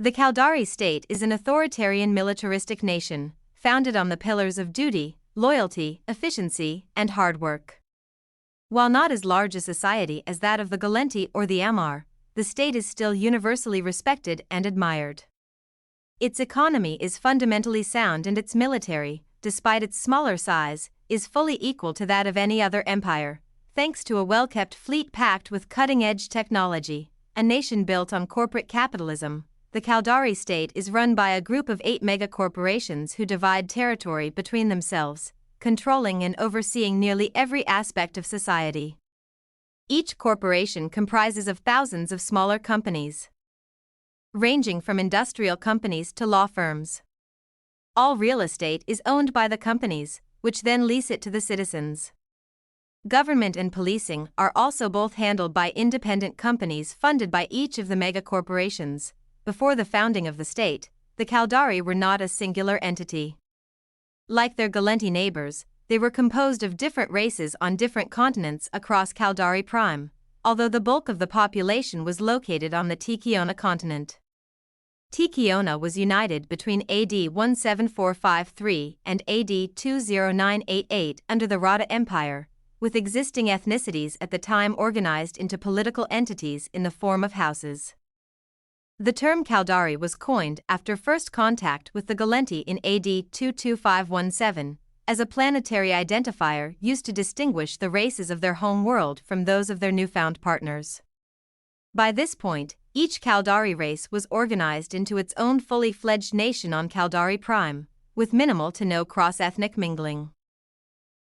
The Caldari state is an authoritarian militaristic nation, founded on the pillars of duty, loyalty, efficiency, and hard work. While not as large a society as that of the Galenti or the Amar, the state is still universally respected and admired. Its economy is fundamentally sound and its military, despite its smaller size, is fully equal to that of any other empire, thanks to a well-kept fleet packed with cutting-edge technology. A nation built on corporate capitalism, the Caldari state is run by a group of 8 megacorporations who divide territory between themselves, controlling and overseeing nearly every aspect of society. Each corporation comprises of thousands of smaller companies, ranging from industrial companies to law firms. All real estate is owned by the companies, which then lease it to the citizens. Government and policing are also both handled by independent companies funded by each of the megacorporations. Before the founding of the state, the Caldari were not a singular entity. Like their Galenti neighbors, they were composed of different races on different continents across Caldari Prime, although the bulk of the population was located on the Tikiona continent. Tikiona was united between AD 17453 and AD 20988 under the Rada Empire, with existing ethnicities at the time organized into political entities in the form of houses. The term Caldari was coined after first contact with the Galenti in AD 22517, as a planetary identifier used to distinguish the races of their home world from those of their newfound partners. By this point, each Caldari race was organized into its own fully fledged nation on Caldari Prime, with minimal to no cross-ethnic mingling.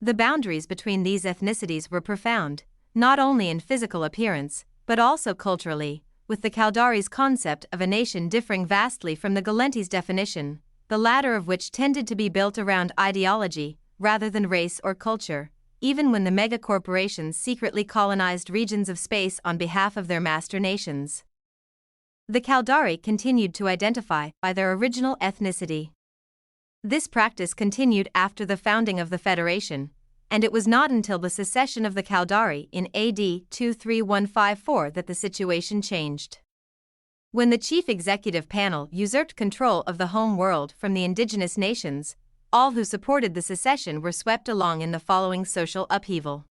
The boundaries between these ethnicities were profound, not only in physical appearance, but also culturally, with the Caldari's concept of a nation differing vastly from the Galenti's definition, the latter of which tended to be built around ideology, rather than race or culture, even when the megacorporations secretly colonized regions of space on behalf of their master nations. The Caldari continued to identify by their original ethnicity. This practice continued after the founding of the Federation, and it was not until the secession of the Caldari in AD 23154 that the situation changed. When the chief executive panel usurped control of the home world from the indigenous nations, all who supported the secession were swept along in the following social upheaval.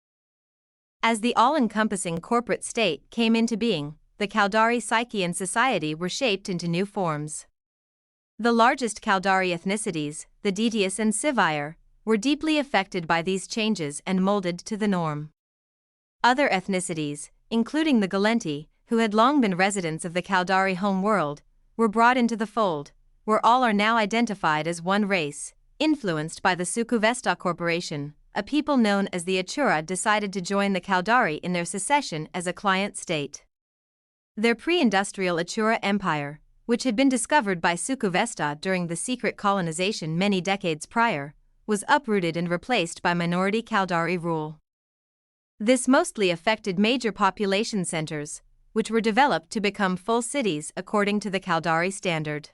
As the all-encompassing corporate state came into being, the Caldari psyche and society were shaped into new forms. The largest Caldari ethnicities, the Deedius and Sivier, were deeply affected by these changes and molded to the norm. Other ethnicities, including the Galenti, who had long been residents of the Caldari home world, were brought into the fold, where all are now identified as one race, influenced by the Sukuvesta Corporation. A people known as the Achura decided to join the Caldari in their secession as a client state. Their pre-industrial Achura Empire, which had been discovered by Sukuvesta during the secret colonization many decades prior, was uprooted and replaced by minority Caldari rule. This mostly affected major population centers, which were developed to become full cities according to the Caldari standard.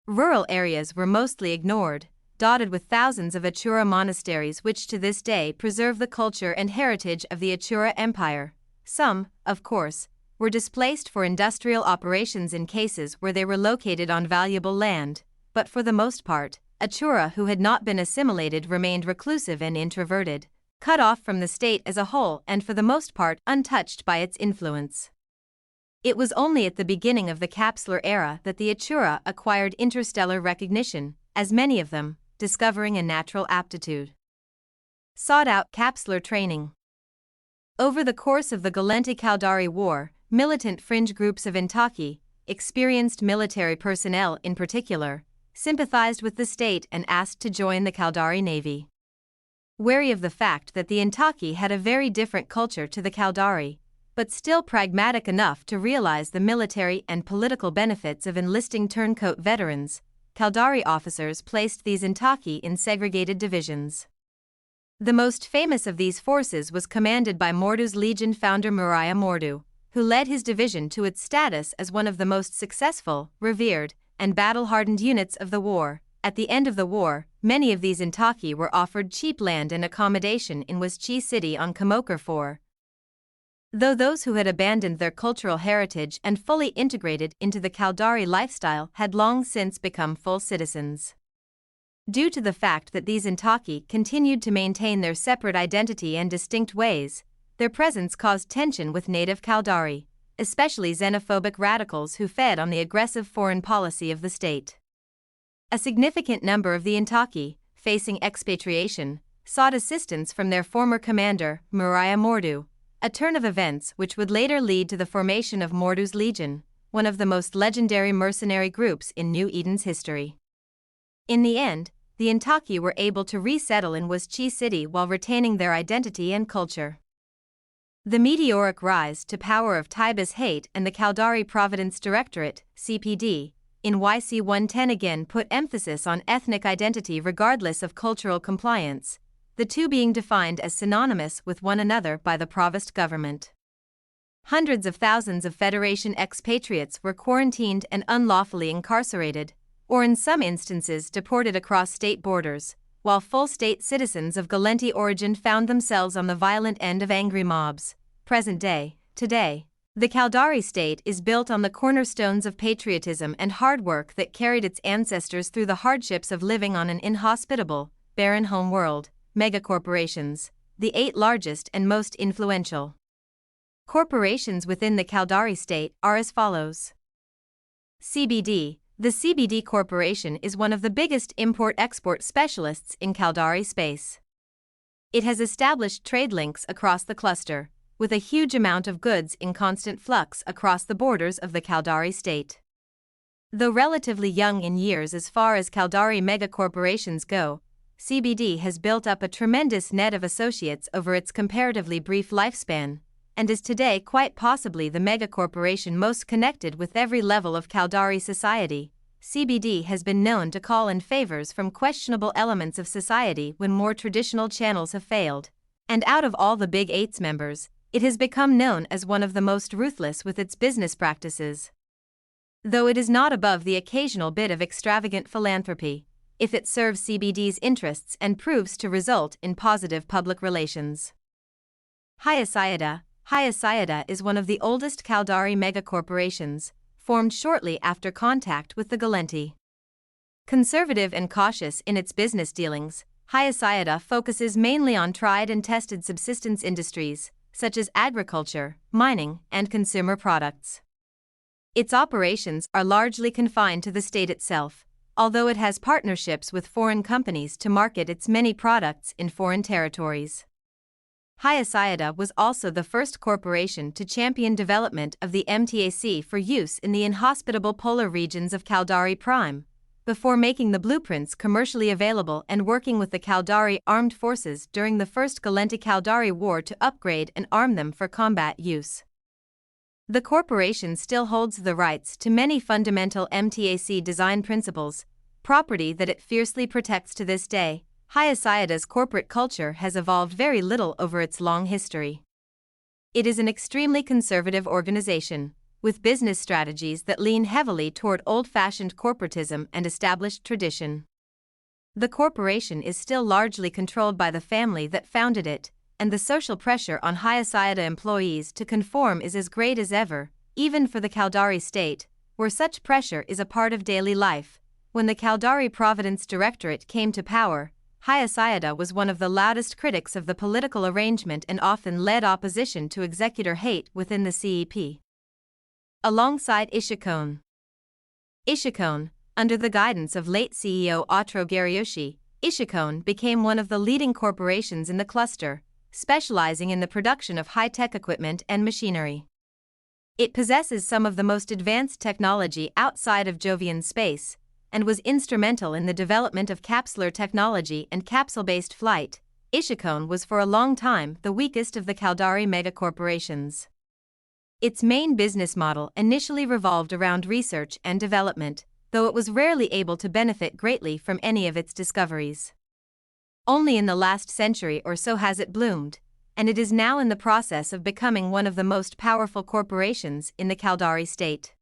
Rural areas were mostly ignored, dotted with thousands of Achura monasteries which to this day preserve the culture and heritage of the Achura Empire. Some, of course, were displaced for industrial operations in cases where they were located on valuable land, but for the most part, Achura who had not been assimilated remained reclusive and introverted, cut off from the state as a whole and for the most part untouched by its influence. It was only at the beginning of the capsular era that the Achura acquired interstellar recognition, as many of them, discovering a natural aptitude, sought out capsular training. Over the course of the Galenti-Caldari War, militant fringe groups of Intaki, experienced military personnel in particular, sympathized with the state and asked to join the Caldari Navy. Wary of the fact that the Intaki had a very different culture to the Caldari, but still pragmatic enough to realize the military and political benefits of enlisting turncoat veterans, Caldari officers placed these Intaki in segregated divisions. The most famous of these forces was commanded by Mordu's Legion founder Muriah Mordu, who led his division to its status as one of the most successful, revered, and battle-hardened units of the war. At the end of the war, many of these Intaki were offered cheap land and accommodation in Waschi City on Kamokar 4. Though those who had abandoned their cultural heritage and fully integrated into the Caldari lifestyle had long since become full citizens. Due to the fact that these Intaki continued to maintain their separate identity and distinct ways, their presence caused tension with native Caldari, especially xenophobic radicals who fed on the aggressive foreign policy of the state. A significant number of the Intaki, facing expatriation, sought assistance from their former commander, Muriah Mordu, a turn of events which would later lead to the formation of Mordu's Legion, one of the most legendary mercenary groups in New Eden's history. In the end, the Intaki were able to resettle in Waschi City while retaining their identity and culture. The meteoric rise to power of Tibus Heth and the Caldari Providence Directorate, CPD, in YC-110 again put emphasis on ethnic identity regardless of cultural compliance, the two being defined as synonymous with one another by the Provost government. Hundreds of thousands of Federation expatriates were quarantined and unlawfully incarcerated, or in some instances deported across state borders, while full state citizens of Galenti origin found themselves on the violent end of angry mobs. Present day, today, the Caldari state is built on the cornerstones of patriotism and hard work that carried its ancestors through the hardships of living on an inhospitable, barren home world. Megacorporations, the 8 largest and most influential corporations within the Caldari state, are as follows. CBD. The CBD Corporation is one of the biggest import-export specialists in Caldari space. It has established trade links across the cluster, with a huge amount of goods in constant flux across the borders of the Caldari state. Though relatively young in years as far as Caldari megacorporations go, CBD has built up a tremendous net of associates over its comparatively brief lifespan, and is today quite possibly the megacorporation most connected with every level of Caldari society. CBD has been known to call in favors from questionable elements of society when more traditional channels have failed, and out of all the Big Eight's members, it has become known as one of the most ruthless with its business practices. Though it is not above the occasional bit of extravagant philanthropy, if it serves CBD's interests and proves to result in positive public relations. Hyacida is one of the oldest Caldari megacorporations, formed shortly after contact with the Galenti. Conservative and cautious in its business dealings, Hyacida focuses mainly on tried and tested subsistence industries, such as agriculture, mining, and consumer products. Its operations are largely confined to the state itself, although it has partnerships with foreign companies to market its many products in foreign territories. Hyacida was also the first corporation to champion development of the MTAC for use in the inhospitable polar regions of Caldari Prime, before making the blueprints commercially available and working with the Caldari armed forces during the First Galenti-Caldari War to upgrade and arm them for combat use. The corporation still holds the rights to many fundamental MTAC design principles, property that it fiercely protects to this day. Hyacida's corporate culture has evolved very little over its long history. It is an extremely conservative organization, with business strategies that lean heavily toward old-fashioned corporatism and established tradition. The corporation is still largely controlled by the family that founded it, and the social pressure on Hyacida employees to conform is as great as ever, even for the Caldari state, where such pressure is a part of daily life. When the Caldari Providence Directorate came to power, Hyacida was one of the loudest critics of the political arrangement and often led opposition to executor hate within the CEP. Alongside Ishikone, under the guidance of late CEO Otro Garyoshi, Ishikone became one of the leading corporations in the cluster, specializing in the production of high-tech equipment and machinery. It possesses some of the most advanced technology outside of Jovian space, and was instrumental in the development of capsular technology and capsule-based flight. Ishikone was for a long time the weakest of the Caldari megacorporations. Its main business model initially revolved around research and development, though it was rarely able to benefit greatly from any of its discoveries. Only in the last century or so has it bloomed, and it is now in the process of becoming one of the most powerful corporations in the Caldari state.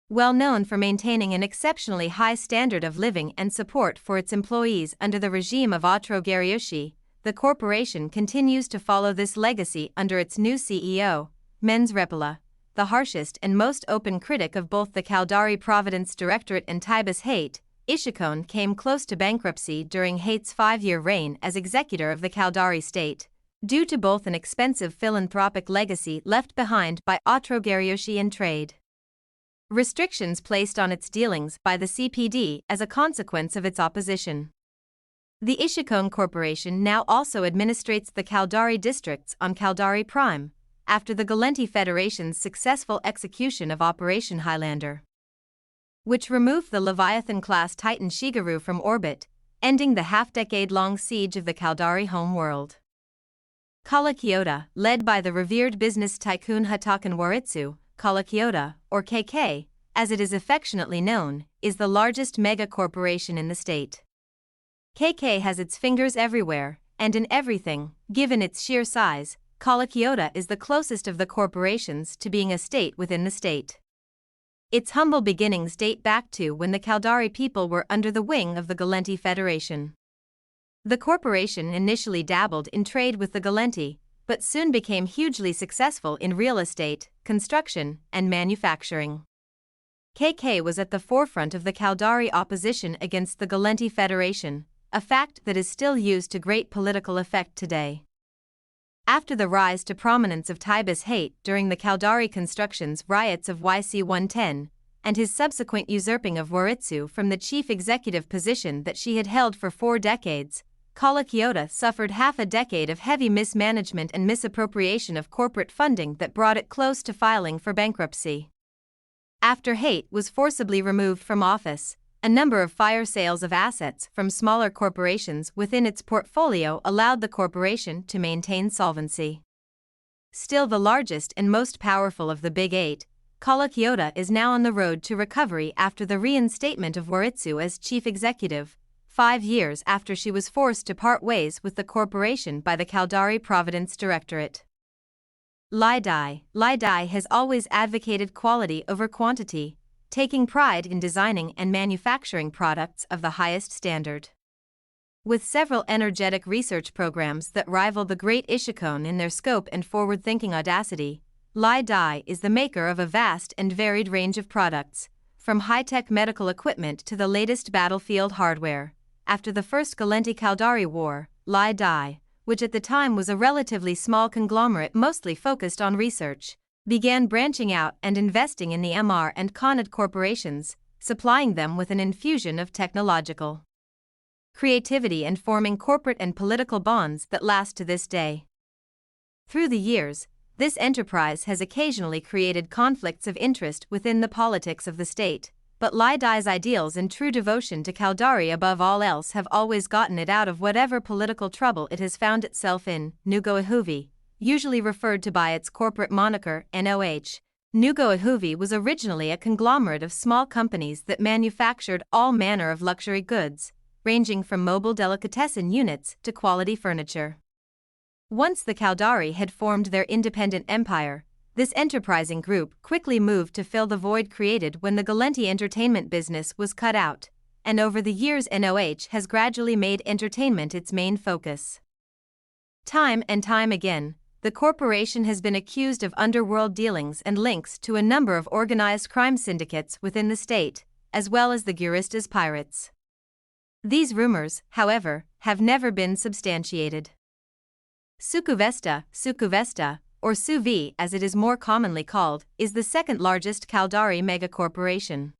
Well known for maintaining an exceptionally high standard of living and support for its employees under the regime of Otro Garyoshi, the corporation continues to follow this legacy under its new CEO, Mens Repala, the harshest and most open critic of both the Caldari Providence Directorate and Tibus Heth. Ishikone came close to bankruptcy during Het's 5-year reign as executor of the Caldari state, due to both an expensive philanthropic legacy left behind by Otrogariyoshi and trade restrictions placed on its dealings by the CPD as a consequence of its opposition. The Ishikone Corporation now also administrates the Caldari districts on Caldari Prime, after the Gallente Federation's successful execution of Operation Highlander, which removed the Leviathan-class Titan Shigeru from orbit, ending the half-decade-long siege of the Caldari homeworld. Kala-Kyoto, led by the revered business tycoon Hatakan Waritsu, Kala-Kyoto, or KK, as it is affectionately known, is the largest mega-corporation in the state. KK has its fingers everywhere, and in everything. Given its sheer size, Kala-Kyoto is the closest of the corporations to being a state within the state. Its humble beginnings date back to when the Caldari people were under the wing of the Gallente Federation. The corporation initially dabbled in trade with the Gallente, but soon became hugely successful in real estate, construction, and manufacturing. KK was at the forefront of the Caldari opposition against the Gallente Federation, a fact that is still used to great political effect today. After the rise to prominence of Tibus Heth during the Caldari construction's riots of YC-110, and his subsequent usurping of Waritsu from the chief executive position that she had held for 4 decades, Kala-Kyoto suffered half a decade of heavy mismanagement and misappropriation of corporate funding that brought it close to filing for bankruptcy. After Heth was forcibly removed from office, a number of fire sales of assets from smaller corporations within its portfolio allowed the corporation to maintain solvency. Still the largest and most powerful of the Big Eight, Kala-Kyoto is now on the road to recovery after the reinstatement of Waritsu as chief executive, 5 years after she was forced to part ways with the corporation by the Caldari Providence Directorate. Lidai has always advocated quality over quantity, taking pride in designing and manufacturing products of the highest standard. With several energetic research programs that rival the Great Ishikone in their scope and forward-thinking audacity, Lidai is the maker of a vast and varied range of products, from high-tech medical equipment to the latest battlefield hardware. After the first Gallente Caldari War, Lidai, which at the time was a relatively small conglomerate mostly focused on research, began branching out and investing in the MR and Conad corporations, supplying them with an infusion of technological creativity and forming corporate and political bonds that last to this day. Through the years, this enterprise has occasionally created conflicts of interest within the politics of the state, but Lidai's ideals and true devotion to Caldari above all else have always gotten it out of whatever political trouble it has found itself in. Nugoahuvi, usually referred to by its corporate moniker NOH, Nugoahuvi was originally a conglomerate of small companies that manufactured all manner of luxury goods, ranging from mobile delicatessen units to quality furniture. Once the Caldari had formed their independent empire, this enterprising group quickly moved to fill the void created when the Gallente entertainment business was cut out, and over the years NOH has gradually made entertainment its main focus. Time and time again, the corporation has been accused of underworld dealings and links to a number of organized crime syndicates within the state, as well as the Guristas pirates. These rumors, however, have never been substantiated. Sukuvesta, or Suvi as it is more commonly called, is the second largest Caldari megacorporation.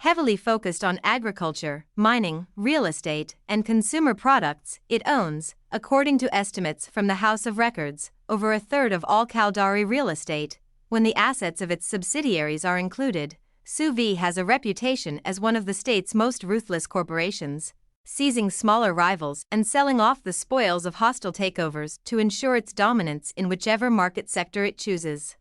Heavily focused on agriculture, mining, real estate, and consumer products, it owns, according to estimates from the House of Records, over a third of all Caldari real estate. When the assets of its subsidiaries are included, Suvi has a reputation as one of the state's most ruthless corporations, seizing smaller rivals and selling off the spoils of hostile takeovers to ensure its dominance in whichever market sector it chooses.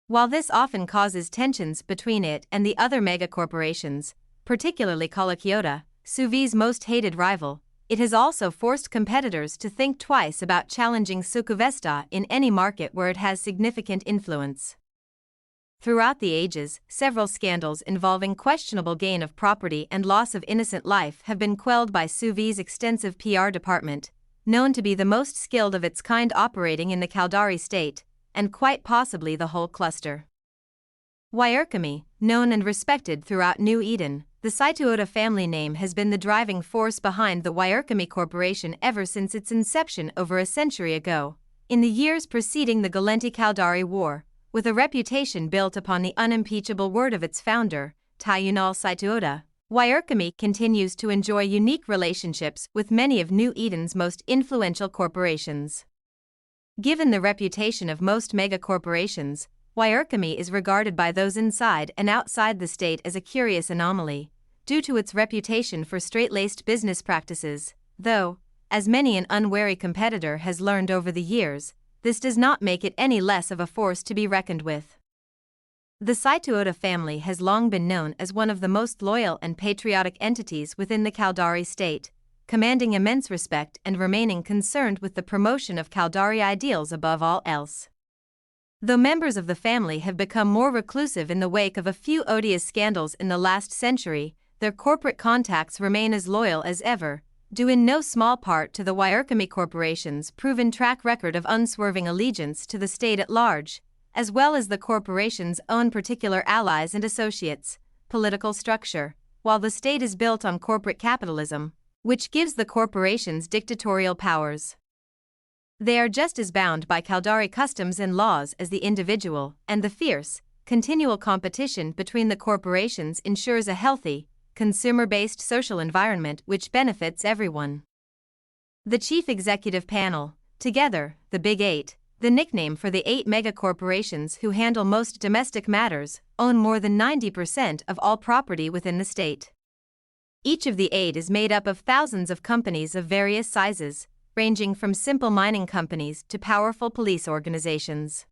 While this often causes tensions between it and the other megacorporations, particularly Kala-Kyoto, Suvi's most hated rival, it has also forced competitors to think twice about challenging Sukuvesta in any market where it has significant influence. Throughout the ages, several scandals involving questionable gain of property and loss of innocent life have been quelled by Suvi's extensive PR department, known to be the most skilled of its kind operating in the Caldari state, and quite possibly the whole cluster. Wairkami, known and respected throughout New Eden, the Saituota family name has been the driving force behind the Wairkami Corporation ever since its inception over a century ago, in the years preceding the Galenti-Caldari War, with a reputation built upon the unimpeachable word of its founder, Tayunal Saituota. Wairkami continues to enjoy unique relationships with many of New Eden's most influential corporations. Given the reputation of most megacorporations, Wairkami is regarded by those inside and outside the state as a curious anomaly, due to its reputation for straight-laced business practices, though, as many an unwary competitor has learned over the years, this does not make it any less of a force to be reckoned with. The Saituota family has long been known as one of the most loyal and patriotic entities within the Caldari state, commanding immense respect and remaining concerned with the promotion of Caldari ideals above all else. Though members of the family have become more reclusive in the wake of a few odious scandals in the last century, their corporate contacts remain as loyal as ever, due in no small part to the Wairkami Corporation's proven track record of unswerving allegiance to the state at large, as well as the corporation's own particular allies and associates, political structure, while the state is built on corporate capitalism, which gives the corporations dictatorial powers. They are just as bound by Caldari customs and laws as the individual, and the fierce, continual competition between the corporations ensures a healthy, consumer-based social environment which benefits everyone. The Chief Executive Panel, together, the Big Eight, the nickname for the 8 megacorporations who handle most domestic matters, own more than 90% of all property within the state. Each of the 8 is made up of thousands of companies of various sizes, ranging from simple mining companies to powerful police organizations.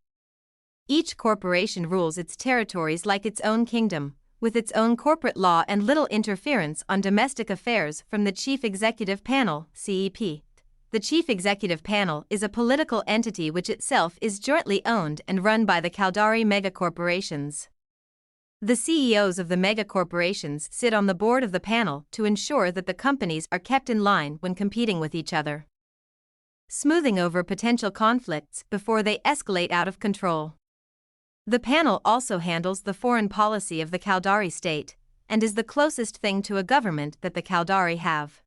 Each corporation rules its territories like its own kingdom, with its own corporate law and little interference on domestic affairs from the Chief Executive Panel, CEP. The Chief Executive Panel is a political entity which itself is jointly owned and run by the Caldari megacorporations. The CEOs of the megacorporations sit on the board of the panel to ensure that the companies are kept in line when competing with each other, smoothing over potential conflicts before they escalate out of control. The panel also handles the foreign policy of the Caldari state, and is the closest thing to a government that the Caldari have.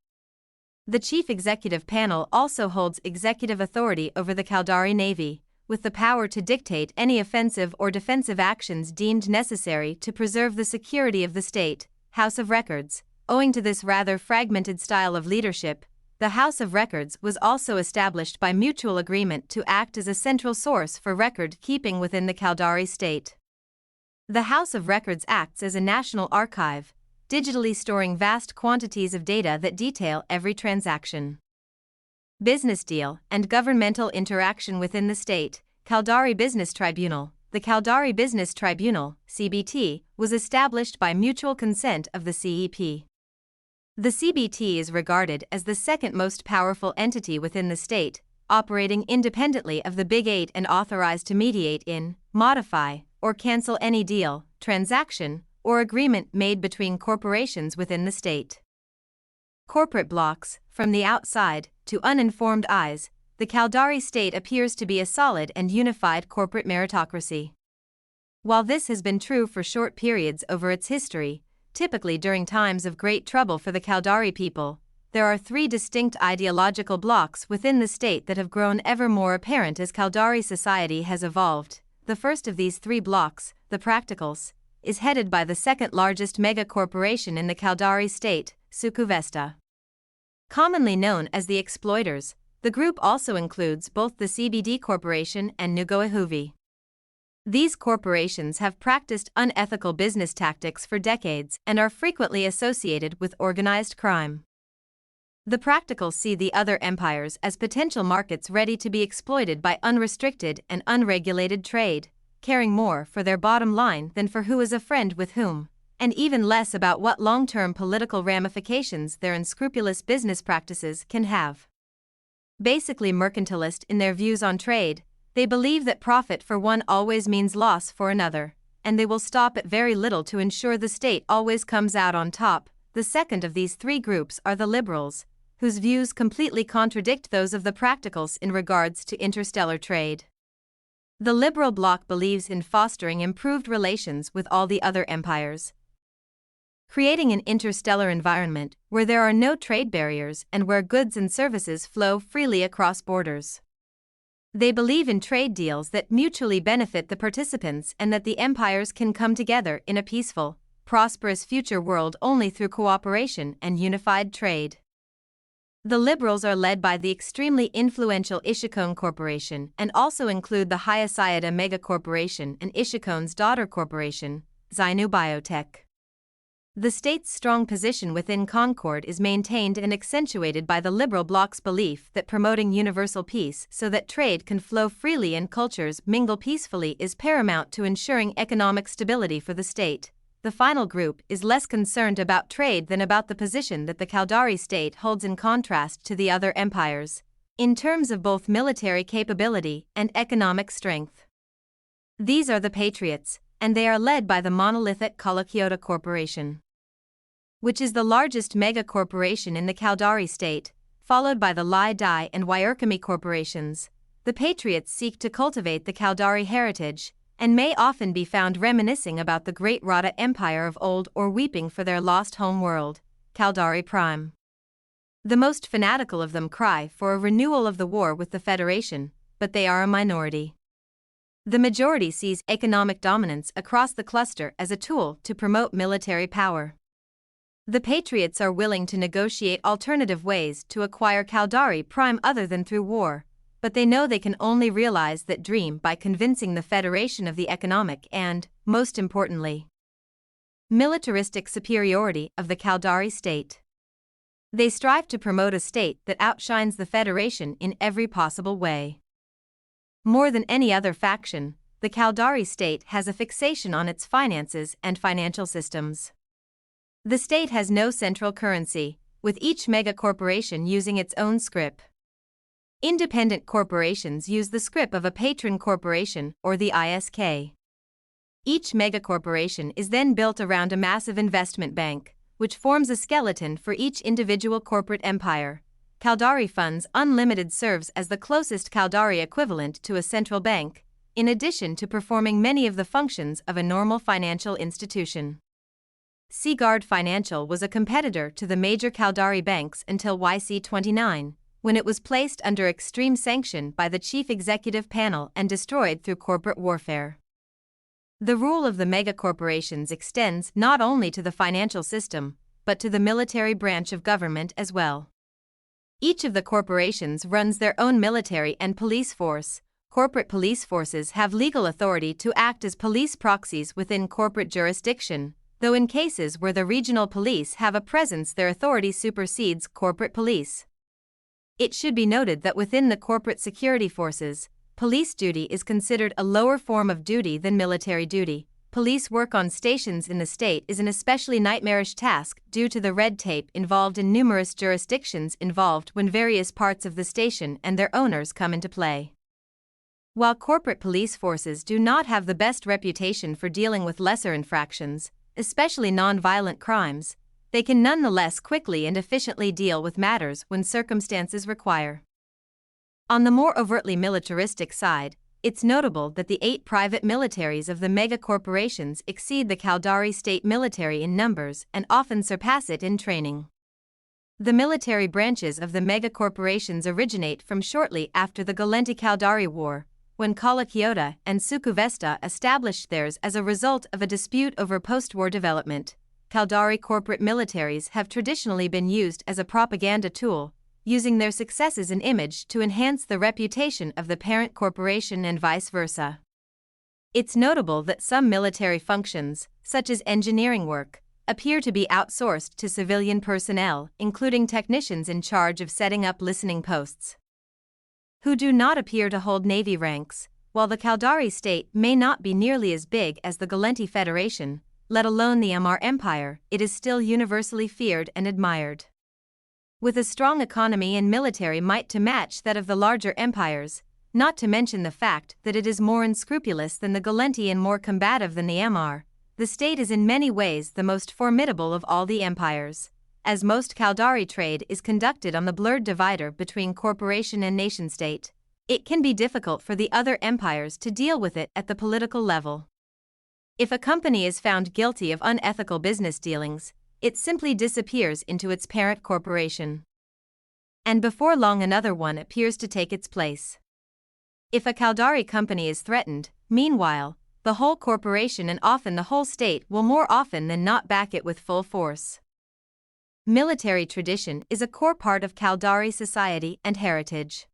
The Chief Executive Panel also holds executive authority over the Caldari Navy, with the power to dictate any offensive or defensive actions deemed necessary to preserve the security of the state. House of Records. Owing to this rather fragmented style of leadership, the House of Records was also established by mutual agreement to act as a central source for record-keeping within the Caldari state. The House of Records acts as a national archive, digitally storing vast quantities of data that detail every transaction, business deal, and governmental interaction within the state. Caldari Business Tribunal. The Caldari Business Tribunal, CBT, was established by mutual consent of the CEP. The CBT is regarded as the second most powerful entity within the state, operating independently of the Big Eight and authorized to mediate in, modify, or cancel any deal, transaction, or agreement made between corporations within the state. Corporate blocks. From the outside, to uninformed eyes, the Caldari state appears to be a solid and unified corporate meritocracy. While this has been true for short periods over its history, typically during times of great trouble for the Caldari people, there are 3 distinct ideological blocks within the state that have grown ever more apparent as Caldari society has evolved. The first of these 3 blocks, the Practicals, is headed by the second largest megacorporation in the Caldari state, Sukuvesta. Commonly known as the Exploiters, the group also includes both the CBD Corporation and Nugoahuvi. These corporations have practiced unethical business tactics for decades and are frequently associated with organized crime. The Practicals see the other empires as potential markets ready to be exploited by unrestricted and unregulated trade, caring more for their bottom line than for who is a friend with whom, and even less about what long-term political ramifications their unscrupulous business practices can have. Basically mercantilist in their views on trade, they believe that profit for one always means loss for another, and they will stop at very little to ensure the state always comes out on top. The second of these 3 groups are the liberals. whose views completely contradict those of the practicals in regards to interstellar trade. The liberal bloc believes in fostering improved relations with all the other empires, creating an interstellar environment where there are no trade barriers and where goods and services flow freely across borders. They believe in trade deals that mutually benefit the participants and that the empires can come together in a peaceful, prosperous future world only through cooperation and unified trade. The liberals are led by the extremely influential Ishikone Corporation and also include the Hyacida megacorporation and Ishikone's daughter corporation, Zainu Biotech. The state's strong position within Concord is maintained and accentuated by the liberal bloc's belief that promoting universal peace so that trade can flow freely and cultures mingle peacefully is paramount to ensuring economic stability for the state. The final group is less concerned about trade than about the position that the Caldari state holds in contrast to the other empires, in terms of both military capability and economic strength. These are the Patriots, and they are led by the monolithic Caldari Corporation, which is the largest megacorporation in the Caldari state, followed by the Lai Dai and Wairkami corporations. The Patriots seek to cultivate the Caldari heritage, and may often be found reminiscing about the great Rada Empire of old or weeping for their lost home world, Caldari Prime. The most fanatical of them cry for a renewal of the war with the Federation, but they are a minority. The majority sees economic dominance across the cluster as a tool to promote military power. The Patriots are willing to negotiate alternative ways to acquire Caldari Prime other than through war, but they know they can only realize that dream by convincing the Federation of the economic and, most importantly, militaristic superiority of the Caldari state. They strive to promote a state that outshines the Federation in every possible way. More than any other faction, the Caldari state has a fixation on its finances and financial systems. The state has no central currency, with each megacorporation using its own scrip. Independent corporations use the scrip of a patron corporation or the ISK. Each megacorporation is then built around a massive investment bank, which forms a skeleton for each individual corporate empire. Caldari Funds Unlimited serves as the closest Caldari equivalent to a central bank, in addition to performing many of the functions of a normal financial institution. Seaguard Financial was a competitor to the major Caldari banks until YC29. When it was placed under extreme sanction by the chief executive panel and destroyed through corporate warfare. The rule of the megacorporations extends not only to the financial system, but to the military branch of government as well. Each of the corporations runs their own military and police force. Corporate police forces have legal authority to act as police proxies within corporate jurisdiction, though in cases where the regional police have a presence, their authority supersedes corporate police. It should be noted that within the corporate security forces, police duty is considered a lower form of duty than military duty. Police work on stations in the state is an especially nightmarish task due to the red tape involved in numerous jurisdictions involved when various parts of the station and their owners come into play. While corporate police forces do not have the best reputation for dealing with lesser infractions, especially non-violent crimes, they can nonetheless quickly and efficiently deal with matters when circumstances require. On the more overtly militaristic side, it's notable that the 8 private militaries of the megacorporations exceed the Caldari state military in numbers and often surpass it in training. The military branches of the megacorporations originate from shortly after the Galenti-Caldari War, when Calakiota and Sukuvesta established theirs as a result of a dispute over post-war development. Caldari corporate militaries have traditionally been used as a propaganda tool, using their successes and image to enhance the reputation of the parent corporation and vice versa. It's notable that some military functions, such as engineering work, appear to be outsourced to civilian personnel, including technicians in charge of setting up listening posts, who do not appear to hold Navy ranks. While the Caldari state may not be nearly as big as the Galenti Federation, let alone the Amar Empire, it is still universally feared and admired. With a strong economy and military might to match that of the larger empires, not to mention the fact that it is more unscrupulous than the Galenti and more combative than the Amar, the state is in many ways the most formidable of all the empires. as most Caldari trade is conducted on the blurred divider between corporation and nation-state, it can be difficult for the other empires to deal with it at the political level. If a company is found guilty of unethical business dealings, it simply disappears into its parent corporation. And before long another one appears to take its place. If a Caldari company is threatened, meanwhile, the whole corporation and often the whole state will more often than not back it with full force. Military tradition is a core part of Caldari society and heritage.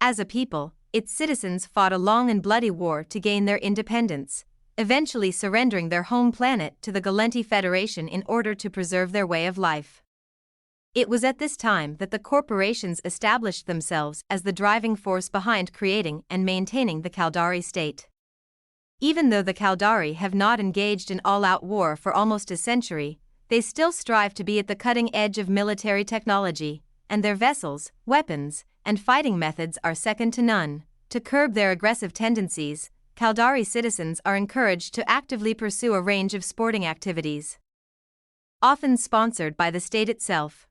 As a people, its citizens fought a long and bloody war to gain their independence, eventually surrendering their home planet to the Galenti Federation in order to preserve their way of life. It was at this time that the corporations established themselves as the driving force behind creating and maintaining the Caldari state. Even though the Caldari have not engaged in all-out war for almost a century, they still strive to be at the cutting edge of military technology, and their vessels, weapons, and fighting methods are second to none. To curb their aggressive tendencies, Caldari citizens are encouraged to actively pursue a range of sporting activities, often sponsored by the state itself.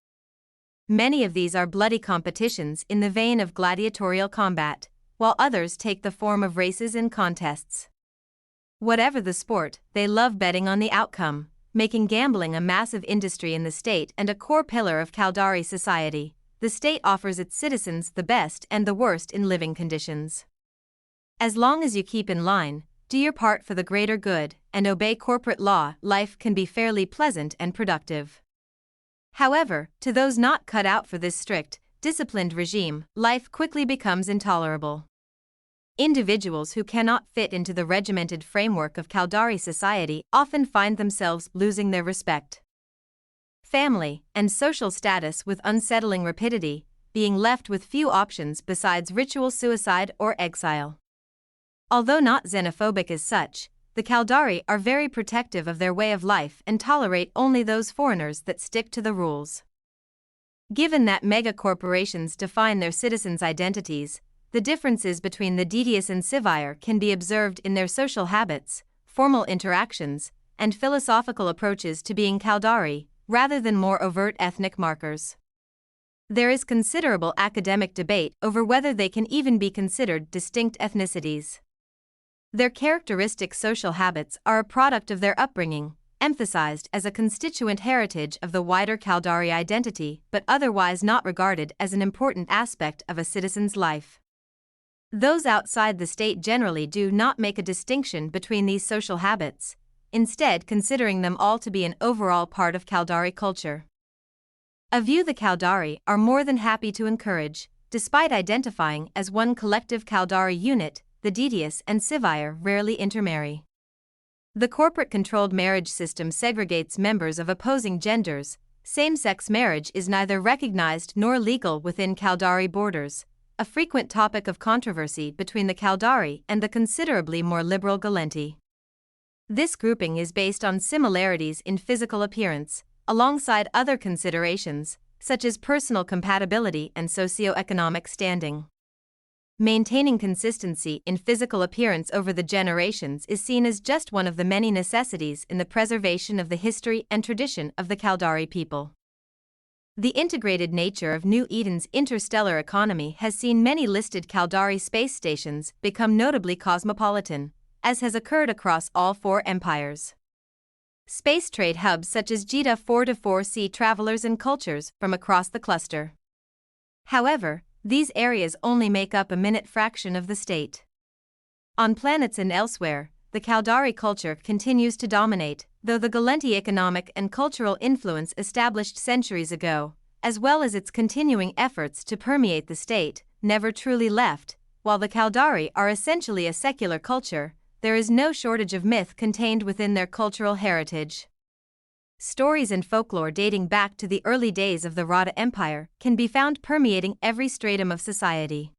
Many of these are bloody competitions in the vein of gladiatorial combat, while others take the form of races and contests. Whatever the sport, they love betting on the outcome, making gambling a massive industry in the state and a core pillar of Caldari society. The state offers its citizens the best and the worst in living conditions. As long as you keep in line, do your part for the greater good, and obey corporate law, life can be fairly pleasant and productive. However, to those not cut out for this strict, disciplined regime, life quickly becomes intolerable. Individuals who cannot fit into the regimented framework of Caldari society often find themselves losing their respect, family, and social status with unsettling rapidity, being left with few options besides ritual suicide or exile. Although not xenophobic as such, the Caldari are very protective of their way of life and tolerate only those foreigners that stick to the rules. Given that megacorporations define their citizens' identities, the differences between the Deedius and Sivier can be observed in their social habits, formal interactions, and philosophical approaches to being Caldari, rather than more overt ethnic markers. There is considerable academic debate over whether they can even be considered distinct ethnicities. Their characteristic social habits are a product of their upbringing, emphasized as a constituent heritage of the wider Caldari identity but otherwise not regarded as an important aspect of a citizen's life. Those outside the state generally do not make a distinction between these social habits, instead considering them all to be an overall part of Caldari culture. A view the Caldari are more than happy to encourage, despite identifying as one collective Caldari unit. The Deedius and Sivier rarely intermarry. The corporate-controlled marriage system segregates members of opposing genders. Same-sex marriage is neither recognized nor legal within Caldari borders, a frequent topic of controversy between the Caldari and the considerably more liberal Galenti. This grouping is based on similarities in physical appearance, alongside other considerations, such as personal compatibility and socio-economic standing. Maintaining consistency in physical appearance over the generations is seen as just one of the many necessities in the preservation of the history and tradition of the Caldari people. The integrated nature of New Eden's interstellar economy has seen many listed Caldari space stations become notably cosmopolitan, as has occurred across all four empires. Space trade hubs such as Jeddah 4-4 see travelers and cultures from across the cluster. However, these areas only make up a minute fraction of the state. On planets and elsewhere, the Caldari culture continues to dominate, though the Galenti economic and cultural influence established centuries ago, as well as its continuing efforts to permeate the state, never truly left. While the Caldari are essentially a secular culture, there is no shortage of myth contained within their cultural heritage. Stories and folklore dating back to the early days of the Rada Empire can be found permeating every stratum of society.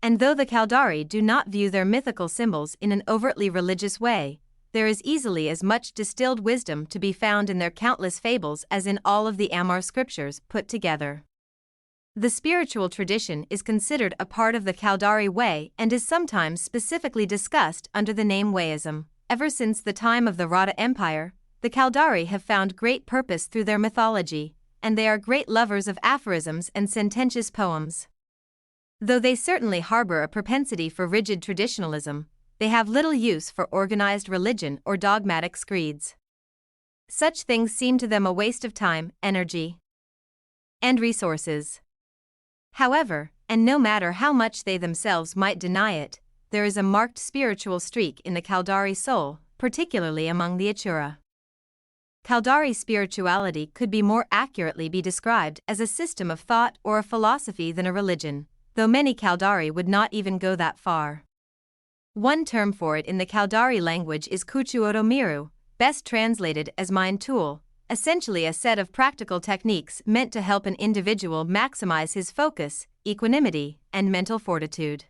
And though the Caldari do not view their mythical symbols in an overtly religious way, there is easily as much distilled wisdom to be found in their countless fables as in all of the Amar scriptures put together. The spiritual tradition is considered a part of the Caldari way and is sometimes specifically discussed under the name Wayism. Ever since the time of the Rada Empire, The Caldari have found great purpose through their mythology, and they are great lovers of aphorisms and sententious poems. Though they certainly harbor a propensity for rigid traditionalism, they have little use for organized religion or dogmatic screeds. Such things seem to them a waste of time, energy, and resources. However, and no matter how much they themselves might deny it, there is a marked spiritual streak in the Caldari soul, particularly among the Achura. Caldari spirituality could be more accurately be described as a system of thought or a philosophy than a religion, though many Caldari would not even go that far. One term for it in the Caldari language is kuchuotomiru, best translated as mind tool, essentially a set of practical techniques meant to help an individual maximize his focus, equanimity, and mental fortitude.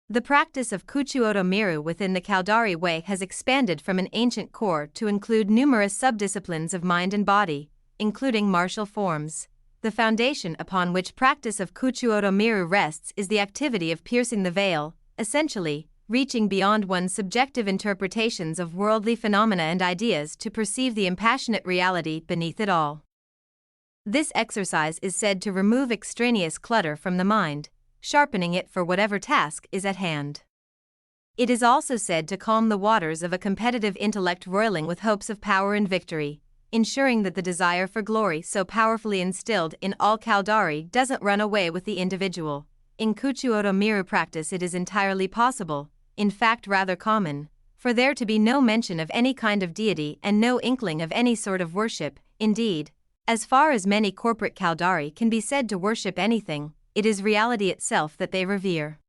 The practice of kuchuotomiru within the Caldari way has expanded from an ancient core to include numerous subdisciplines of mind and body, including martial forms. The foundation upon which practice of kuchuotomiru rests is the activity of piercing the veil, essentially, reaching beyond one's subjective interpretations of worldly phenomena and ideas to perceive the impassionate reality beneath it all. This exercise is said to remove extraneous clutter from the mind, sharpening it for whatever task is at hand. It is also said to calm the waters of a competitive intellect roiling with hopes of power and victory, ensuring that the desire for glory so powerfully instilled in all Caldari doesn't run away with the individual. In kuchuotomiru practice it is entirely possible, in fact rather common, for there to be no mention of any kind of deity and no inkling of any sort of worship. Indeed, as far as many corporate Caldari can be said to worship anything, it is reality itself that they revere.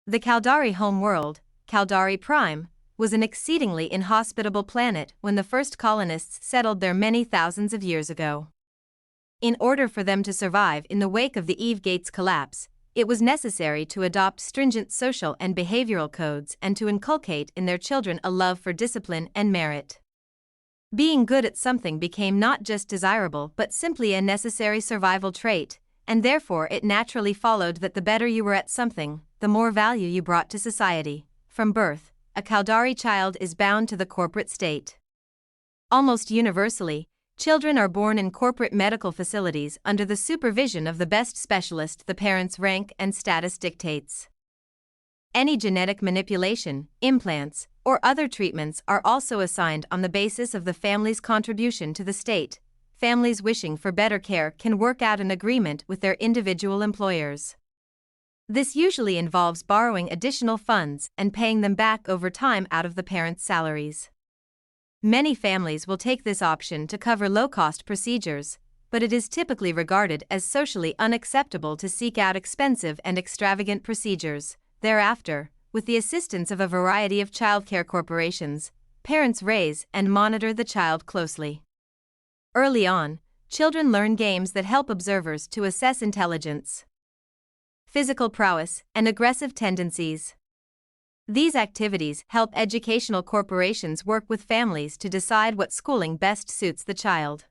The Caldari home world, Caldari Prime, was an exceedingly inhospitable planet when the first colonists settled there many thousands of years ago. In order for them to survive in the wake of the Eve Gates collapse, it was necessary to adopt stringent social and behavioral codes and to inculcate in their children a love for discipline and merit. Being good at something became not just desirable but simply a necessary survival trait, and therefore it naturally followed that the better you were at something, the more value you brought to society. From birth, a Caldari child is bound to the corporate state. Almost universally, children are born in corporate medical facilities under the supervision of the best specialist the parents' rank and status dictates. Any genetic manipulation, implants, or other treatments are also assigned on the basis of the family's contribution to the state. Families wishing for better care can work out an agreement with their individual employers. This usually involves borrowing additional funds and paying them back over time out of the parents' salaries. Many families will take this option to cover low-cost procedures, but it is typically regarded as socially unacceptable to seek out expensive and extravagant procedures. Thereafter, with the assistance of a variety of childcare corporations, parents raise and monitor the child closely. Early on, children learn games that help observers to assess intelligence, physical prowess, and aggressive tendencies. These activities help educational corporations work with families to decide what schooling best suits the child.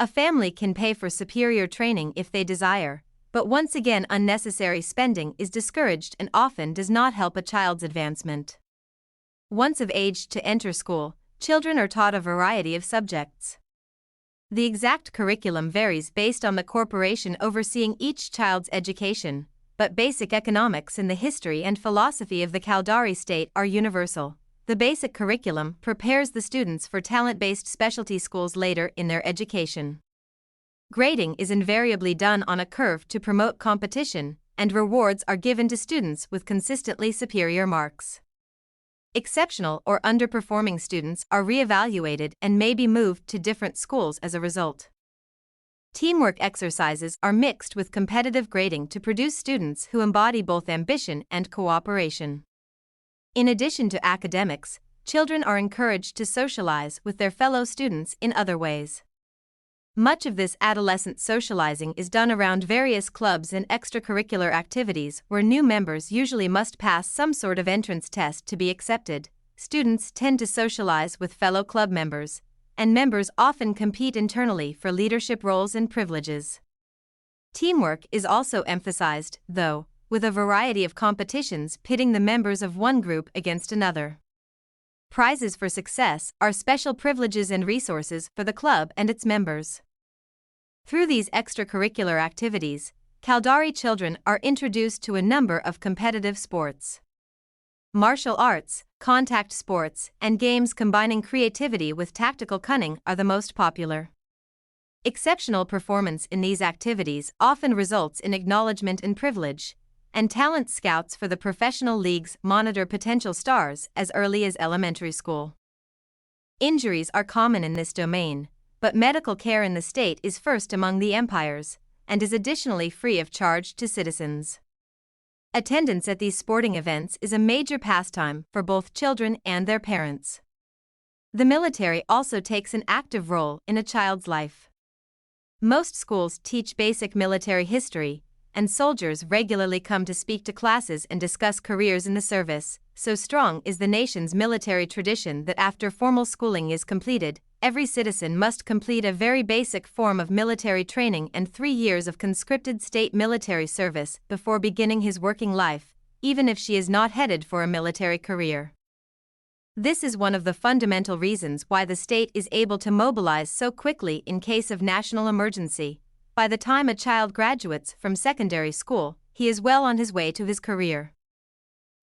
A family can pay for superior training if they desire, but once again unnecessary spending is discouraged and often does not help a child's advancement. Once of age to enter school, children are taught a variety of subjects. The exact curriculum varies based on the corporation overseeing each child's education, but basic economics and the history and philosophy of the Caldari state are universal. The basic curriculum prepares the students for talent-based specialty schools later in their education. Grading is invariably done on a curve to promote competition, and rewards are given to students with consistently superior marks. Exceptional or underperforming students are re-evaluated and may be moved to different schools as a result. Teamwork exercises are mixed with competitive grading to produce students who embody both ambition and cooperation. In addition to academics, children are encouraged to socialize with their fellow students in other ways. Much of this adolescent socializing is done around various clubs and extracurricular activities where new members usually must pass some sort of entrance test to be accepted. Students tend to socialize with fellow club members, and members often compete internally for leadership roles and privileges. Teamwork is also emphasized, though, with a variety of competitions pitting the members of one group against another. prizes for success are special privileges and resources for the club and its members. Through these extracurricular activities, Caldari children are introduced to a number of competitive sports. Martial arts, contact sports, and games combining creativity with tactical cunning are the most popular. Exceptional performance in these activities often results in acknowledgement and privilege, and talent scouts for the professional leagues monitor potential stars as early as elementary school. Injuries are common in this domain, but medical care in the state is first among the empires, and is additionally free of charge to citizens. Attendance at these sporting events is a major pastime for both children and their parents. The military also takes an active role in a child's life. Most schools teach basic military history, and soldiers regularly come to speak to classes and discuss careers in the service. So strong is the nation's military tradition that after formal schooling is completed, every citizen must complete a very basic form of military training and 3 years of conscripted state military service before beginning his working life, even if she is not headed for a military career. This is one of the fundamental reasons why the state is able to mobilize so quickly in case of national emergency. By the time a child graduates from secondary school, he is well on his way to his career.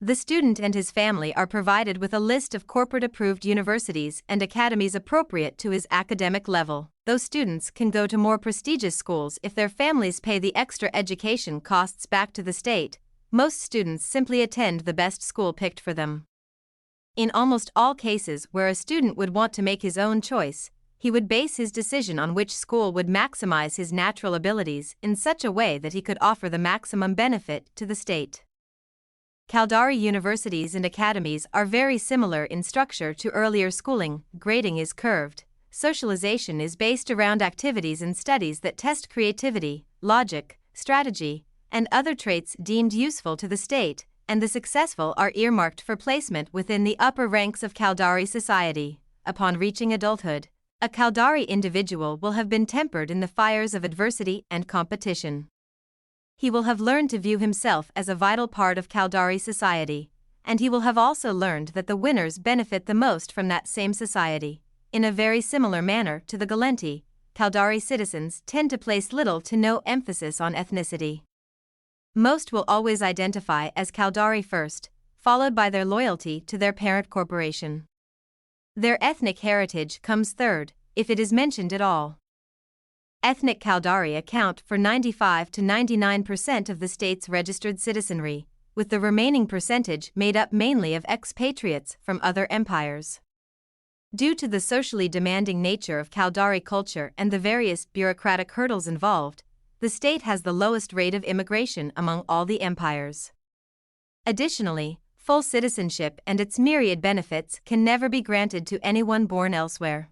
The student and his family are provided with a list of corporate-approved universities and academies appropriate to his academic level. Those students can go to more prestigious schools if their families pay the extra education costs back to the state. Most students simply attend the best school picked for them. In almost all cases where a student would want to make his own choice, he would base his decision on which school would maximize his natural abilities in such a way that he could offer the maximum benefit to the state. Caldari universities and academies are very similar in structure to earlier schooling. Grading is curved. Socialization is based around activities and studies that test creativity, logic, strategy, and other traits deemed useful to the state, and the successful are earmarked for placement within the upper ranks of Caldari society. Upon reaching adulthood, a Caldari individual will have been tempered in the fires of adversity and competition. He will have learned to view himself as a vital part of Caldari society, and he will have also learned that the winners benefit the most from that same society. In a very similar manner to the Galenti, Caldari citizens tend to place little to no emphasis on ethnicity. Most will always identify as Caldari first, followed by their loyalty to their parent corporation. Their ethnic heritage comes third, if it is mentioned at all. Ethnic Caldari account for 95 to 99% of the state's registered citizenry, with the remaining percentage made up mainly of expatriates from other empires. Due to the socially demanding nature of Caldari culture and the various bureaucratic hurdles involved, the state has the lowest rate of immigration among all the empires. Additionally, full citizenship and its myriad benefits can never be granted to anyone born elsewhere.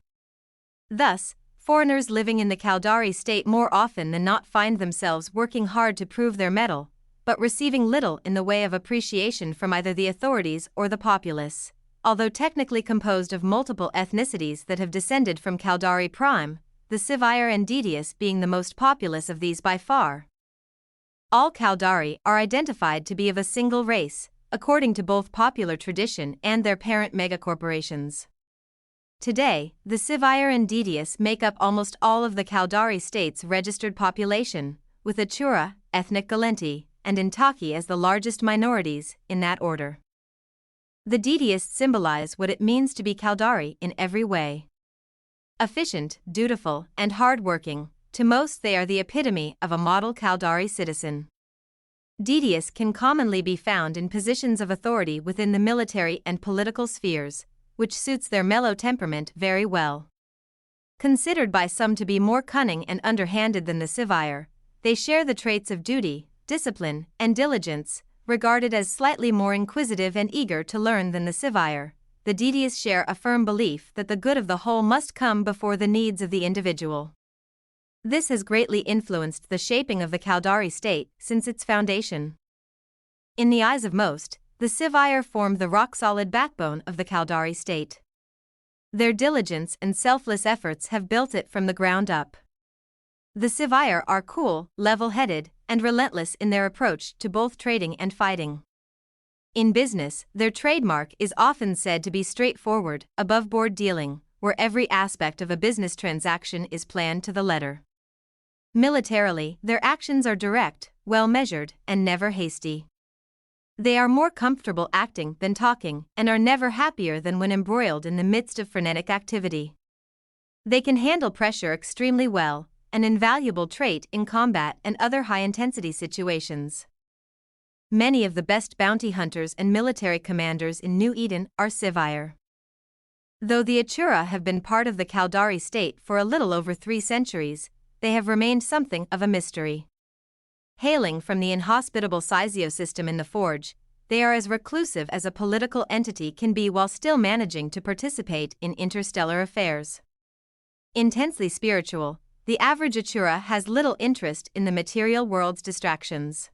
Thus, foreigners living in the Caldari state more often than not find themselves working hard to prove their mettle, but receiving little in the way of appreciation from either the authorities or the populace. Although technically composed of multiple ethnicities that have descended from Caldari prime, the Sivier and Deedius being the most populous of these by far. All Caldari are identified to be of a single race, according to both popular tradition and their parent megacorporations. Today, the Sivier and Deedius make up almost all of the Caldari state's registered population, with Achura, ethnic Galenti, and Intaki as the largest minorities, in that order. The Deedius symbolize what it means to be Caldari in every way. Efficient, dutiful, and hard-working, to most they are the epitome of a model Caldari citizen. Deedius can commonly be found in positions of authority within the military and political spheres, which suits their mellow temperament very well. Considered by some to be more cunning and underhanded than the Sivier, they share the traits of duty, discipline, and diligence, regarded as slightly more inquisitive and eager to learn than the Sivier. The Deedius share a firm belief that the good of the whole must come before the needs of the individual. This has greatly influenced the shaping of the Caldari state since its foundation. In the eyes of most, the Sivier formed the rock-solid backbone of the Caldari state. Their diligence and selfless efforts have built it from the ground up. The Sivier are cool, level-headed, and relentless in their approach to both trading and fighting. In business, their trademark is often said to be straightforward, above-board dealing, where every aspect of a business transaction is planned to the letter. Militarily, their actions are direct, well-measured, and never hasty. They are more comfortable acting than talking, and are never happier than when embroiled in the midst of frenetic activity. They can handle pressure extremely well, an invaluable trait in combat and other high-intensity situations. Many of the best bounty hunters and military commanders in New Eden are Sivier. Though the Achura have been part of the Caldari state for a little over 3 centuries, they have remained something of a mystery. Hailing from the inhospitable Sizio system in the Forge, they are as reclusive as a political entity can be while still managing to participate in interstellar affairs. Intensely spiritual, the average Achura has little interest in the material world's distractions.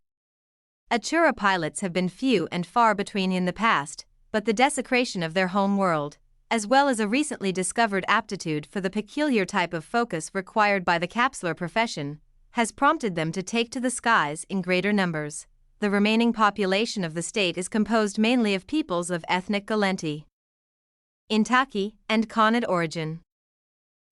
Achura pilots have been few and far between in the past, but the desecration of their home world, as well as a recently discovered aptitude for the peculiar type of focus required by the capsular profession, has prompted them to take to the skies in greater numbers. The remaining population of the state is composed mainly of peoples of ethnic Galenti, Intaki, and Khanid origin.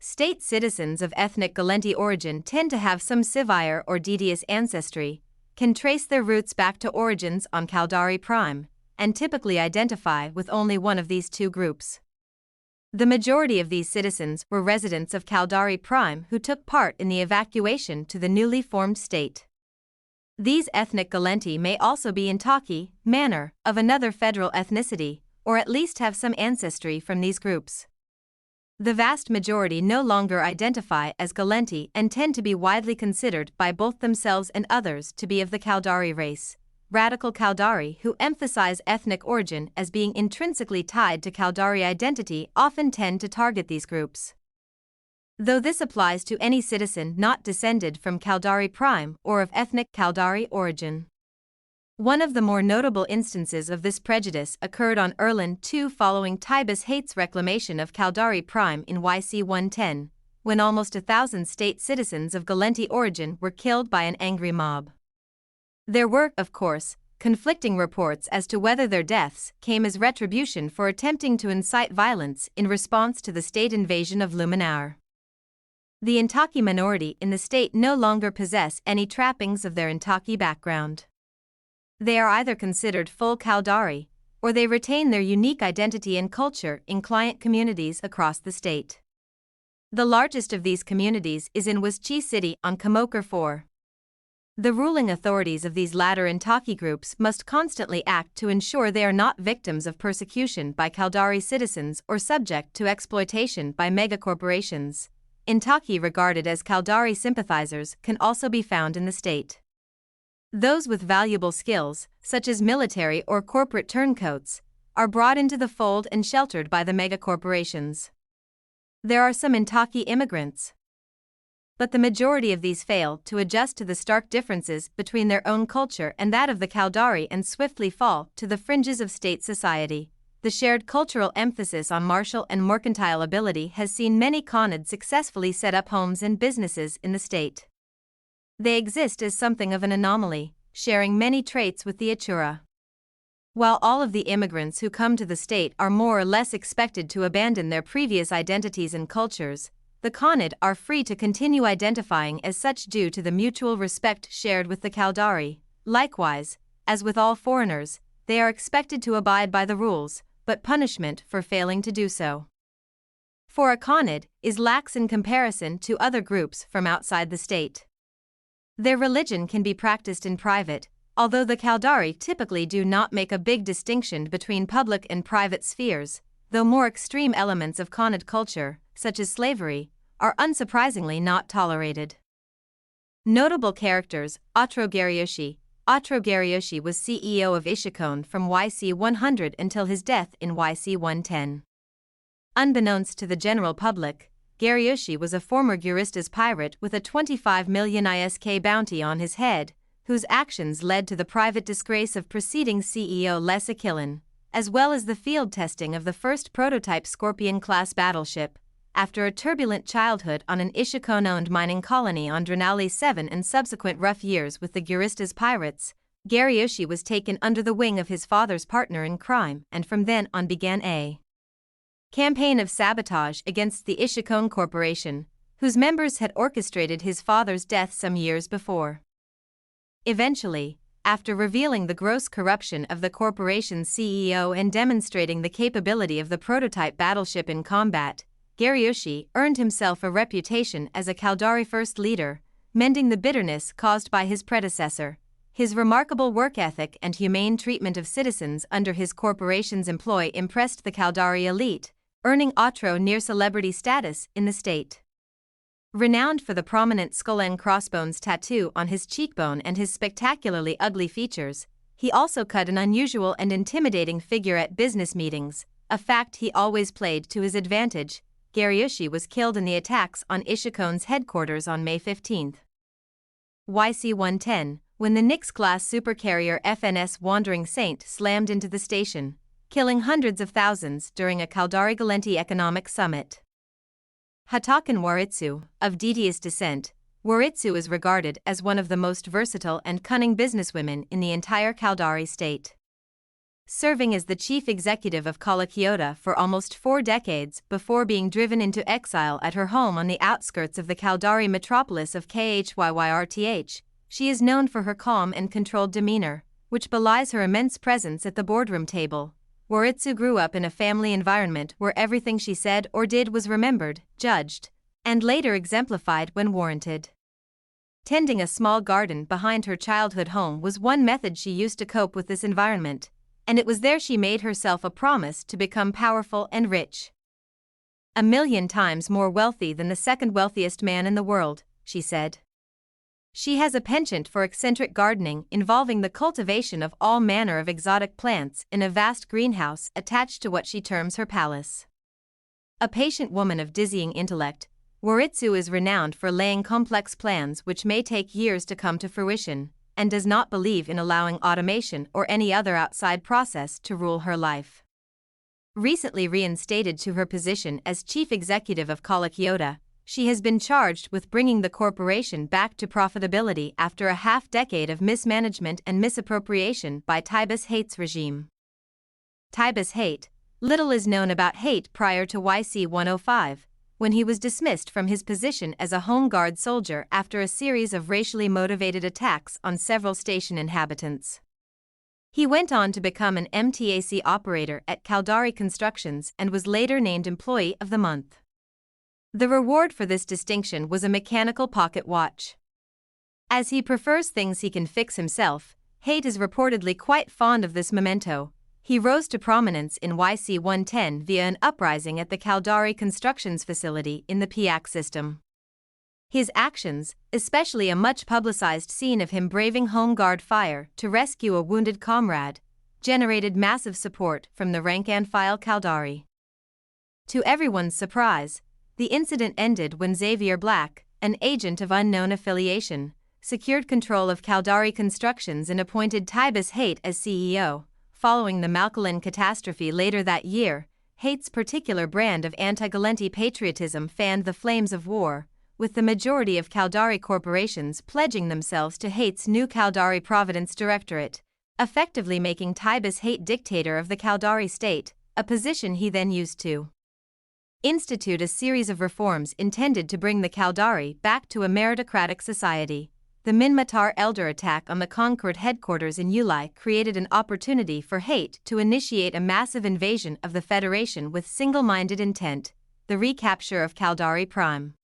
State citizens of ethnic Galenti origin tend to have some Sivier or Deedius ancestry, can trace their roots back to origins on Caldari Prime, and typically identify with only one of these two groups. The majority of these citizens were residents of Caldari Prime who took part in the evacuation to the newly formed state. These ethnic Galenti may also be Intaki, manner, of another federal ethnicity, or at least have some ancestry from these groups. The vast majority no longer identify as Galenti and tend to be widely considered by both themselves and others to be of the Caldari race. Radical Caldari who emphasize ethnic origin as being intrinsically tied to Caldari identity often tend to target these groups. Though this applies to any citizen not descended from Caldari Prime or of ethnic Caldari origin. One of the more notable instances of this prejudice occurred on Erland II following Tibus Heth's reclamation of Caldari Prime in YC 110, when almost 1,000 state citizens of Galenti origin were killed by an angry mob. There were, of course, conflicting reports as to whether their deaths came as retribution for attempting to incite violence in response to the state invasion of Luminar. The Intaki minority in the state no longer possess any trappings of their Intaki background. They are either considered full Caldari, or they retain their unique identity and culture in client communities across the state. The largest of these communities is in Waschi City on Kamokar 4. The ruling authorities of these latter Intaki groups must constantly act to ensure they are not victims of persecution by Caldari citizens or subject to exploitation by megacorporations. Intaki regarded as Caldari sympathizers can also be found in the state. Those with valuable skills, such as military or corporate turncoats, are brought into the fold and sheltered by the megacorporations. There are some Intaki immigrants, but the majority of these fail to adjust to the stark differences between their own culture and that of the Caldari and swiftly fall to the fringes of state society. The shared cultural emphasis on martial and mercantile ability has seen many Khanids successfully set up homes and businesses in the state. They exist as something of an anomaly, sharing many traits with the Achura. While all of the immigrants who come to the state are more or less expected to abandon their previous identities and cultures, the Khanid are free to continue identifying as such due to the mutual respect shared with the Caldari. Likewise, as with all foreigners, they are expected to abide by the rules, but punishment for failing to do so, for a Khanid, is lax in comparison to other groups from outside the state. Their religion can be practiced in private, although the Caldari typically do not make a big distinction between public and private spheres, though more extreme elements of Khanid culture, such as slavery, are unsurprisingly not tolerated. Notable characters: Otro Garyoshi. Otro Garyoshi was CEO of Ishikone from YC 100 until his death in YC 110. Unbeknownst to the general public, Garyoshi was a former Guristas pirate with a 25 million ISK bounty on his head, whose actions led to the private disgrace of preceding CEO Les Aquilin, as well as the field testing of the first prototype Scorpion-class battleship, after a turbulent childhood on an Ishikone-owned mining colony on Drenali 7 and subsequent rough years with the Guristas pirates. Gariushi was taken under the wing of his father's partner in crime, and from then on began a campaign of sabotage against the Ishikone Corporation, whose members had orchestrated his father's death some years before. Eventually, after revealing the gross corruption of the corporation's CEO and demonstrating the capability of the prototype battleship in combat, Gariushi earned himself a reputation as a Caldari first leader, mending the bitterness caused by his predecessor. His remarkable work ethic and humane treatment of citizens under his corporation's employ impressed the Caldari elite, earning Otro near celebrity status in the state. Renowned for the prominent skull and crossbones tattoo on his cheekbone and his spectacularly ugly features, he also cut an unusual and intimidating figure at business meetings, a fact he always played to his advantage. Gariushi was killed in the attacks on Ishikone's headquarters on May 15. YC-110, when the Nyx-class supercarrier FNS Wandering Saint slammed into the station, killing hundreds of thousands during a Caldari Gallenti economic summit. Hatakan Waritsu, of Deedius descent, Waritsu is regarded as one of the most versatile and cunning businesswomen in the entire Caldari state. Serving as the chief executive of Kyoto for almost 4 decades before being driven into exile at her home on the outskirts of the Caldari metropolis of Kyyrth, she is known for her calm and controlled demeanor, which belies her immense presence at the boardroom table. Waritsu grew up in a family environment where everything she said or did was remembered, judged, and later exemplified when warranted. Tending a small garden behind her childhood home was one method she used to cope with this environment, and it was there she made herself a promise to become powerful and rich. 1,000,000 times more wealthy than the second wealthiest man in the world, she said. She has a penchant for eccentric gardening involving the cultivation of all manner of exotic plants in a vast greenhouse attached to what she terms her palace. A patient woman of dizzying intellect, Waritsu is renowned for laying complex plans which may take years to come to fruition, and does not believe in allowing automation or any other outside process to rule her life. Recently reinstated to her position as chief executive of Kyoto, she has been charged with bringing the corporation back to profitability after a half-decade of mismanagement and misappropriation by Tibus Heth's regime. Tibus Heth, little is known about Heth prior to YC-105, when he was dismissed from his position as a Home Guard soldier after a series of racially motivated attacks on several station inhabitants. He went on to become an MTAC operator at Caldari Constructions and was later named Employee of the Month. The reward for this distinction was a mechanical pocket watch. As he prefers things he can fix himself, Heth is reportedly quite fond of this memento. He rose to prominence in YC-110 via an uprising at the Caldari Constructions facility in the PIAC system. His actions, especially a much-publicized scene of him braving Home Guard fire to rescue a wounded comrade, generated massive support from the rank-and-file Caldari. To everyone's surprise, the incident ended when Xavier Black, an agent of unknown affiliation, secured control of Caldari Constructions and appointed Tibus Heth as CEO. Following the Malcolin catastrophe later that year, Heth's particular brand of anti-Gallenti patriotism fanned the flames of war, with the majority of Caldari corporations pledging themselves to Heth's new Caldari Providence Directorate, effectively making Tibus Heth dictator of the Caldari state, a position he then used to institute a series of reforms intended to bring the Caldari back to a meritocratic society. The Minmatar Elder attack on the Concord headquarters in Ulai created an opportunity for Heth to initiate a massive invasion of the Federation with single-minded intent, the recapture of Caldari Prime.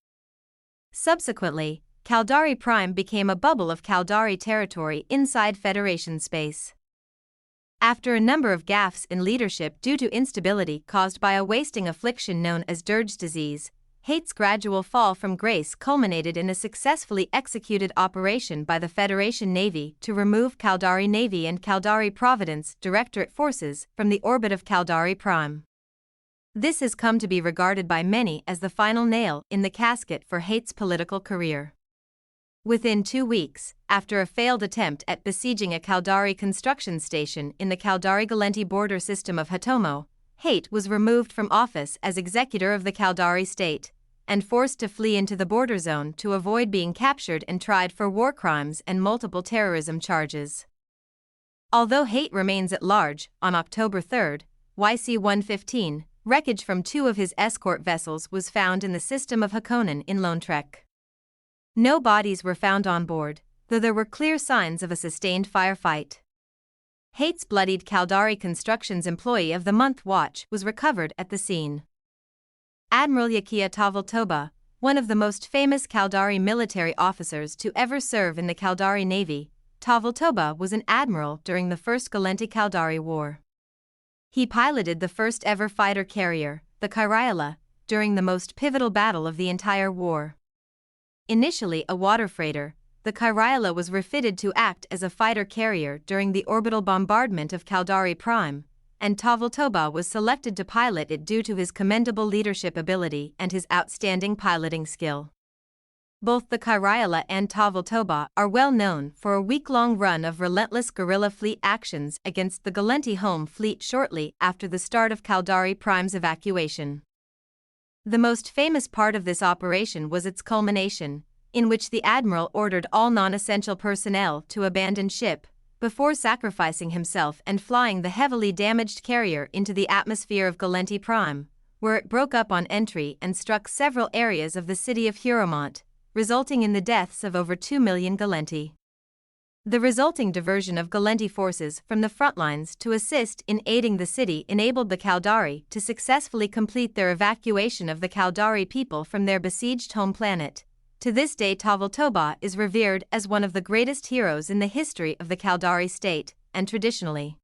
Subsequently, Caldari Prime became a bubble of Caldari territory inside Federation space. After a number of gaffes in leadership due to instability caused by a wasting affliction known as Dirge disease, Heth's gradual fall from grace culminated in a successfully executed operation by the Federation Navy to remove Caldari Navy and Caldari Providence Directorate forces from the orbit of Caldari Prime. This has come to be regarded by many as the final nail in the casket for Heth's political career. Within 2 weeks, after a failed attempt at besieging a Caldari construction station in the Caldari Gallenti border system of Hatomo, Heth was removed from office as executor of the Caldari state, and forced to flee into the border zone to avoid being captured and tried for war crimes and multiple terrorism charges. Although Heth remains at large, on October 3, YC 115, wreckage from 2 of his escort vessels was found in the system of Hakonen in Lonetrek. No bodies were found on board, though there were clear signs of a sustained firefight. Heth's bloodied Caldari Constructions Employee of the Month watch was recovered at the scene. Admiral Yakia Tavaltoba, one of the most famous Caldari military officers to ever serve in the Caldari Navy, Tavaltoba was an admiral during the First Galenti-Caldari War. He piloted the first ever fighter carrier, the Kairayala, during the most pivotal battle of the entire war. Initially a water freighter, the Kairayala was refitted to act as a fighter carrier during the orbital bombardment of Caldari Prime, and Tavaltoba was selected to pilot it due to his commendable leadership ability and his outstanding piloting skill. Both the Kairayala and Tavaltoba are well known for a week-long run of relentless guerrilla fleet actions against the Galenti home fleet shortly after the start of Caldari Prime's evacuation. The most famous part of this operation was its culmination, in which the admiral ordered all non-essential personnel to abandon ship, before sacrificing himself and flying the heavily damaged carrier into the atmosphere of Galenti Prime, where it broke up on entry and struck several areas of the city of Huramont, resulting in the deaths of over 2 million Galenti. The resulting diversion of Galenti forces from the front lines to assist in aiding the city enabled the Caldari to successfully complete their evacuation of the Caldari people from their besieged home planet. To this day Tavaltoba is revered as one of the greatest heroes in the history of the Caldari state, and traditionally,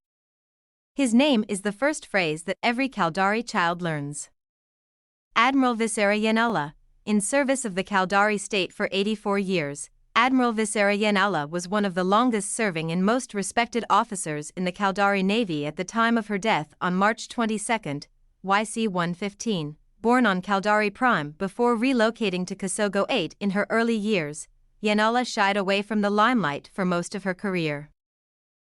his name is the first phrase that every Caldari child learns. Admiral Visera Yanala, in service of the Caldari state for 84 years, Admiral Visera Yanala was one of the longest-serving and most respected officers in the Caldari Navy at the time of her death on March 22, YC 115. Born on Caldari Prime before relocating to Kasogo 8 in her early years, Yanala shied away from the limelight for most of her career.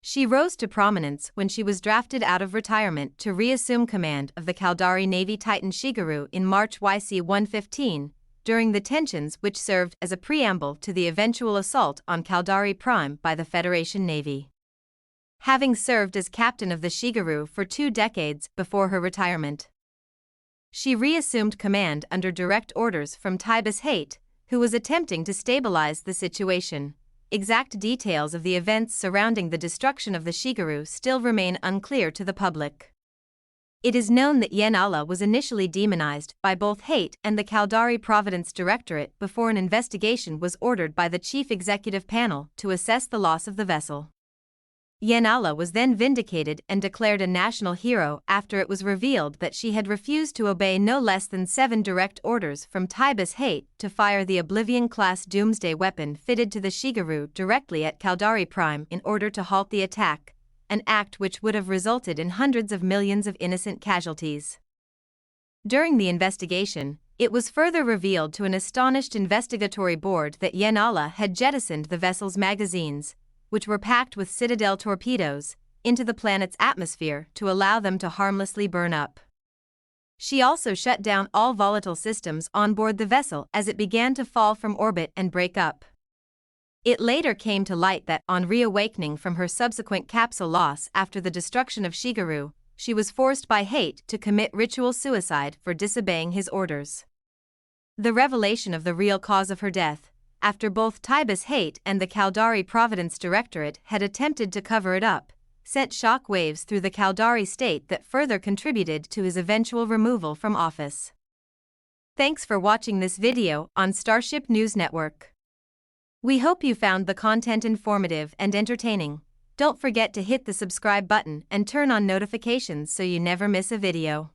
She rose to prominence when she was drafted out of retirement to reassume command of the Caldari Navy Titan Shigeru in March YC 115, during the tensions which served as a preamble to the eventual assault on Caldari Prime by the Federation Navy. Having served as captain of the Shigeru for 2 decades before her retirement, she reassumed command under direct orders from Tibus Heth, who was attempting to stabilize the situation. Exact details of the events surrounding the destruction of the Shigeru still remain unclear to the public. It is known that Yanala was initially demonized by both Heth and the Caldari Providence Directorate before an investigation was ordered by the Chief Executive Panel to assess the loss of the vessel. Yanala was then vindicated and declared a national hero after it was revealed that she had refused to obey no less than 7 direct orders from Tibus Heth to fire the Oblivion-class doomsday weapon fitted to the Shigeru directly at Caldari Prime in order to halt the attack, an act which would have resulted in hundreds of millions of innocent casualties. During the investigation, it was further revealed to an astonished investigatory board that Yanala had jettisoned the vessel's magazines, which were packed with Citadel torpedoes, into the planet's atmosphere to allow them to harmlessly burn up. She also shut down all volatile systems on board the vessel as it began to fall from orbit and break up. It later came to light that, on reawakening from her subsequent capsule loss after the destruction of Shigeru, she was forced by Heth to commit ritual suicide for disobeying his orders. The revelation of the real cause of her death, after both Tibus Heth and the Caldari Providence Directorate had attempted to cover it up, sent shock waves through the Caldari state that further contributed to his eventual removal from office. Thanks for watching this video on Starship News Network. We hope you found the content informative and entertaining. Don't forget to hit the subscribe button and turn on notifications so you never miss a video.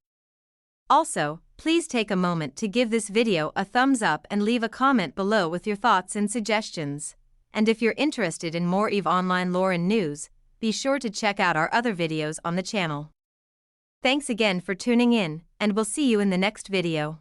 Also, please take a moment to give this video a thumbs up and leave a comment below with your thoughts and suggestions. And if you're interested in more EVE Online lore and news, be sure to check out our other videos on the channel. Thanks again for tuning in, and we'll see you in the next video.